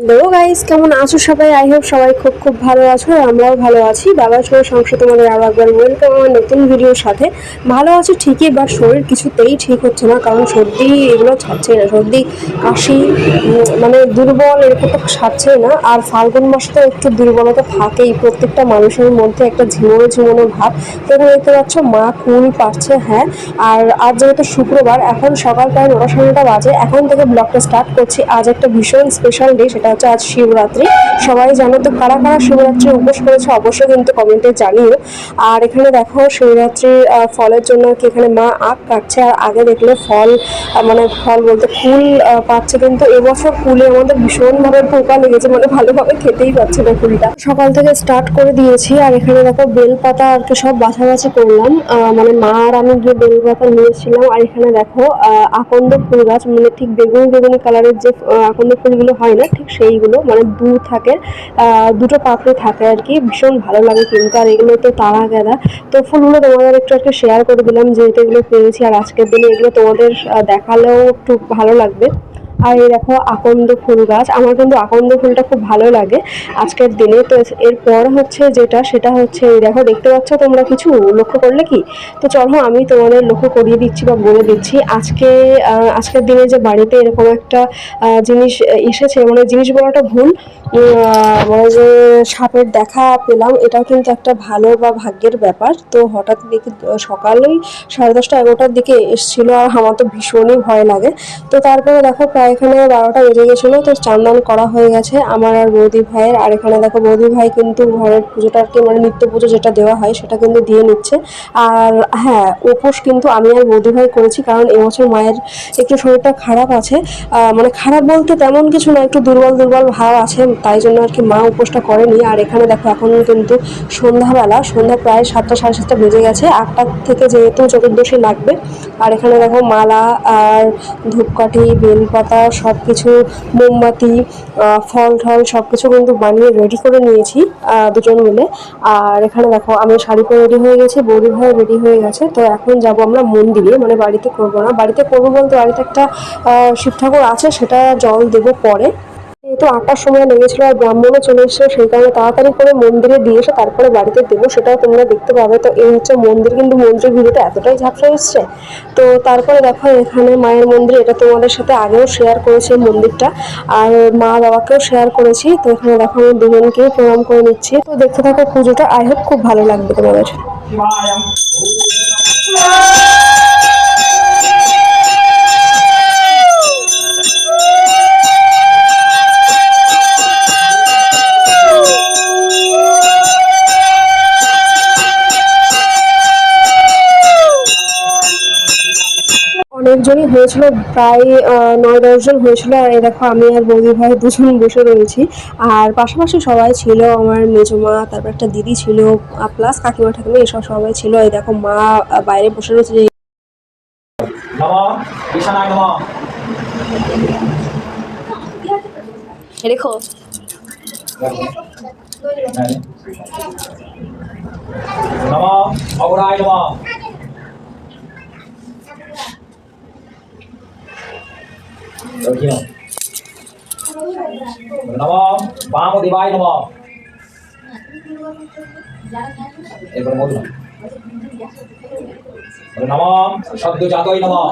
Hello guys, কেমন আছো সবাই? আই হোপ সবাই খুব খুব ভালো আছো আর আমরাও ভালো আছি। বাবার শরীর সংসার তোমাদের আরও একবার ওয়েলকাম আমার নতুন ভিডিওর সাথে। ভালো আছি ঠিকই, বাট শরীর কিছুতেই ঠিক হচ্ছে না, কারণ সর্দি এগুলো ছাড়ছেই না। সর্দি, কাশি, মানে দুর্বল এরকম তো ছাড়ছেই না। আর ফাল্গুন মাসে তো একটু দুর্বলতা থাকেই, প্রত্যেকটা মানুষের মধ্যে একটা ঝিমোনো ঝিমোনো ভাব। তো এখানে দেখতে পাচ্ছ মা কুল পাচ্ছে, হ্যাঁ। আর আজ যেহেতু শুক্রবার, এখন সকাল প্রায় 9টা বাজে, এখন থেকে ব্লগটা স্টার্ট করছি। আজ একটা ভীষণ স্পেশাল ডে, সেটা হচ্ছে আজ শিবরাত্রি। সবাই জানো তো, কারা কারা শিবরাত্রি উপোস করেছে অবশ্যই কিন্তু কমেন্টে জানিও। আর এখানে দেখো শিবরাত্রির ফলের জন্য কি এখানে মা আখ কাটছে। আর আগে দেখলে ফল, মানে ফল বলতে ফুল পাচ্ছে, কিন্তু এবছর ফুলে আমাদের ভীষণভাবে পোকা লেগেছে, মানে ভালোভাবে খেতেই পাচ্ছে না ফুলটা। সকাল থেকে স্টার্ট করে দিয়েছি। আর এখানে দেখো বেলপাতা আর কি সব বাছাবাছি করলাম, মানে মা আর আমি গিয়ে বেলপাতা নিয়েছিলাম। আর এখানে দেখো আকন্দ ফুল গাছ, মানে ঠিক বেগুনি বেগুনি কালারের যে আকন্দ ফুলগুলো হয় না, ঠিক সেইগুলো, মানে থাকে, দুটো পাপড়ি থাকে আর কি, ভীষণ ভালো লাগে কিন্তু। আর এগুলো তো তারা গাঁদা। তো ফুলগুলো তোমাদের একটু আজকে শেয়ার করে দিলাম, যেহেতু এগুলো পেয়েছি। আর আজকের দিনে এগুলো তোমাদের দেখালেও একটু ভালো লাগবে। আর এই দেখো আকন্দ ফুল গাছ, আমার কিন্তু আকন্দ ফুলটা খুব ভালো লাগে আজকের দিনে। তো এরপর হচ্ছে যেটা, সেটা হচ্ছে এই দেখো, দেখতে পাচ্ছ তোমরা কিছু লক্ষ্য করলে কি? তো চলো আমি তোমাদের লক্ষ্য করিয়ে দিচ্ছি বা বলে দিচ্ছি। আজকের দিনে যে বাড়িতে এরকম একটা জিনিস এসেছে, মানে জিনিস বলাটা ভুল, মানে যে সাপের দেখা পেলাম, এটাও কিন্তু একটা ভালো বা ভাগ্যের ব্যাপার। তো হঠাৎ দেখি সকালেই 10:30-11টার দিকে এসেছিল, আর আমার তো ভীষণই ভয় লাগে। তো তারপরে দেখো প্রায় এখানে 12টা বেজে গেছিলো, তো চান করা হয়ে গেছে আমার আর বৌদি ভাইয়ের। আর এখানে দেখো বৌদি ভাই কিন্তু ঘরের পুজোটা আর কি, মানে নিত্য পুজো যেটা দেওয়া হয় সেটা কিন্তু দিয়ে নিচ্ছে। আর হ্যাঁ, উপোস কিন্তু আমি আর বৌদি ভাই করেছি, কারণ এবছর মায়ের একটু শরীরটা খারাপ আছে। মানে খারাপ বলতে তেমন কিছু না, একটু দুর্বল দুর্বল ভাব আছে, তাই জন্য আর কি মা উপোসটা করেনি। আর এখানে দেখো এখন কিন্তু সন্ধ্যা প্রায় 7টা 7:30 বেজে গেছে। 8টা থেকে যেহেতু চতুর্দশী লাগবে। আর এখানে দেখো মালা আর ধূপকাঠি, বেলপাতা, সব কিছু, মোমবাতি, ফল ঠল সব কিছু কিন্তু বানিয়ে রেডি করে নিয়েছি দুজন মিলে। আর এখানে দেখো আমি শাড়ি পরে রেডি হয়ে গেছি, বৌদি ভাই রেডি হয়ে গেছে। তো এখন যাব আমরা মন্দিরে, মানে বাড়িতে করবো না, বাড়িতে করবো বলতে বাড়িতে একটা শিব ঠাকুর আছে, সেটা জল দেবো পরে। যেহেতু 8টার সময় লেগেছিল আর ব্রাহ্মণও চলে এসেছে, সেই কারণে তাড়াতাড়ি করে মন্দিরে দিয়ে এসে তারপরে বাড়িতে দেবো, সেটাও তোমরা দেখতে পাবে। তো এই হচ্ছে মন্দির, কিন্তু মন্দিরের ভিডিওটা এতটাই ঝাপসা এসছে। তো তারপরে দেখো এখানে মায়ের মন্দির, এটা তোমাদের সাথে আগেও শেয়ার করেছি মন্দিরটা, আর মা বাবাকেও শেয়ার করেছি। তো এখানে দেখো আমি দুজনকেও প্রণাম করে নিচ্ছি। তো দেখতে থাকো পুজোটা, আই হোপ খুব ভালো লাগবে তোমাদের। অনেকজনই হয়েছিল, প্রায় 9-10 জন হয়েছিল। আর এই দেখো আমি আর বৌদি ভাই দুজন বসে রয়েছি, আর পাশাপাশি সবাই ছিল, আমার মেজমা, তারপর একটা দিদি ছিল, প্লাস কাকিমা ঠাকুমা, এসব সবাই ছিল। এই দেখো মা বাইরে বসে রয়েছে। রেখো নমঃ বামদেবায় নমঃ। এরপরে বলুন নমঃ সদ্যজাতয় নমঃ।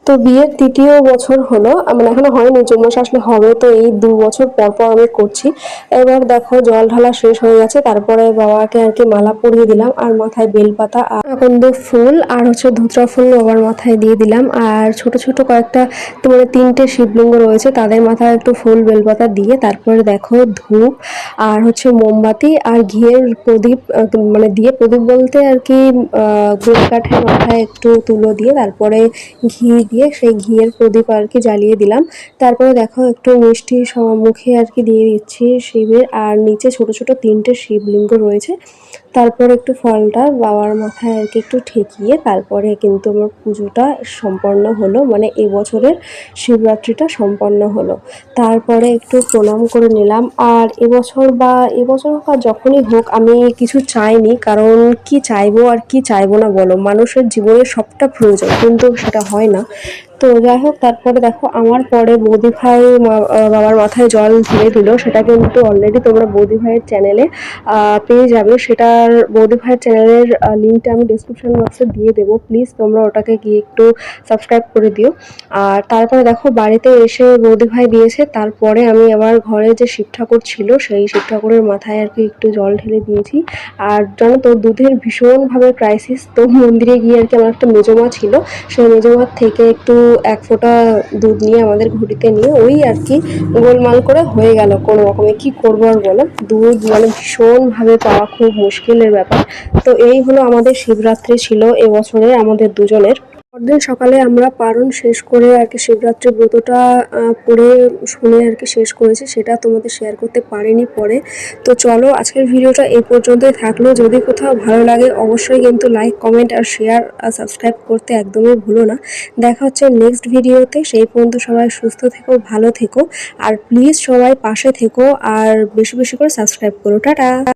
তো বিয়ের 3য় বছর হলো, মানে এখনো হয়নি, 4 মাস আসলে হবে। তো এই 2 বছর পর পর আমি করছি। এবার দেখো জল ঢালা শেষ হয়ে গেছে, তারপরে বাবাকে আর কি মালা পরিয়ে দিলাম, আর মাথায় বেলপাতা আর আকন্দ ফুল আর হচ্ছে ধুতরা ফুল বাবার মাথায় দিয়ে দিলাম। আর ছোট ছোট কয়েকটা, তো মানে 3টে শিবলিঙ্গ রয়েছে, তাদের মাথায় একটু ফুল বেলপাতা দিয়ে তারপরে দেখো ধূপ আর হচ্ছে মোমবাতি আর ঘিয়ের প্রদীপ, মানে দিয়ে, প্রদীপ বলতে আর কি গোল কাঠের মাথায় একটু তুলো দিয়ে তারপরে ঘি দিয়ে সেই ঘিয়ের প্রদীপ আর কি জ্বালিয়ে দিলাম। তারপরে দেখো একটু মিষ্টি মুখে আর কি দিয়ে দিচ্ছি শিবের। আর নিচে ছোট ছোট 3টে শিবলিঙ্গ রয়েছে। তারপর একটু ফলটা বাবার মাথায় আর কি একটু ঠেকিয়ে তারপরে কিন্তু আমার পুজোটা সম্পন্ন হলো, মানে এবছরের শিবরাত্রিটা সম্পন্ন হলো। তারপরে একটু প্রণাম করে নিলাম। আর এবছর হোক আর যখনই হোক, আমি কিছু চাইনি, কারণ কি চাইবো আর কি চাইবো না বলো, মানুষের জীবনে সবটা প্রয়োজন, কিন্তু সেটা হয় না। তো যাই হোক, তারপরে দেখো আমার পরে বৌদি ভাই বাবার মাথায় জল ঢেলে দিল। সেটা কিন্তু অলরেডি তোমরা বৌদি ভাইয়ের চ্যানেলে পেয়ে যাবে। সেটার বৌদি ভাইয়ের চ্যানেলের লিঙ্কটা আমি ডিসক্রিপশন বক্সে দিয়ে দেবো, প্লিজ তোমরা ওটাকে গিয়ে একটু সাবস্ক্রাইব করে দিও। আর তারপরে দেখো বাড়িতে এসে বৌদি ভাই দিয়েছে, তারপরে আমি আবার ঘরে যে শিব ঠাকুর ছিল সেই শিব ঠাকুরের মাথায় আর কি একটু জল ঢেলে দিয়েছি। আর জানো তো দুধের ভীষণভাবে ক্রাইসিস, তো মন্দিরে গিয়ে আর কি আমার একটা মেজমা ছিল, সেই মেজমার থেকে একটু এক ফোঁটা দুধ নিয়ে আমাদের ঘটিতে নিয়ে ওই আর কি গোলমাল করে হয়ে গেল কোনো রকমে। কি করবো আর বলো, দুধ মানে ভীষণভাবে পাওয়া খুব মুশকিলের ব্যাপার। তো এই হলো আমাদের শিবরাত্রি ছিল এবছরে আমাদের দুজনের। পরদিন সকালে আমরা পারণ শেষ করে আর কি শিবরাত্রি ব্রতটা পড়ে শুনে আর কি শেষ করেছি, সেটা তোমাদের শেয়ার করতে পারিনি পরে। তো চলো আজকের ভিডিওটা এই পর্যন্তই থাকলো। যদি কোথাও ভালো লাগে অবশ্যই কিন্তু লাইক, কমেন্ট আর শেয়ার আর সাবস্ক্রাইব করতে একদমই ভুলো না। দেখা হচ্ছে নেক্সট ভিডিওতে, সেই পর্যন্ত সবাই সুস্থ থেকো, ভালো থেকো, আর প্লিজ সবাই পাশে থেকো আর বেশি বেশি করে সাবস্ক্রাইব করো। টাটা।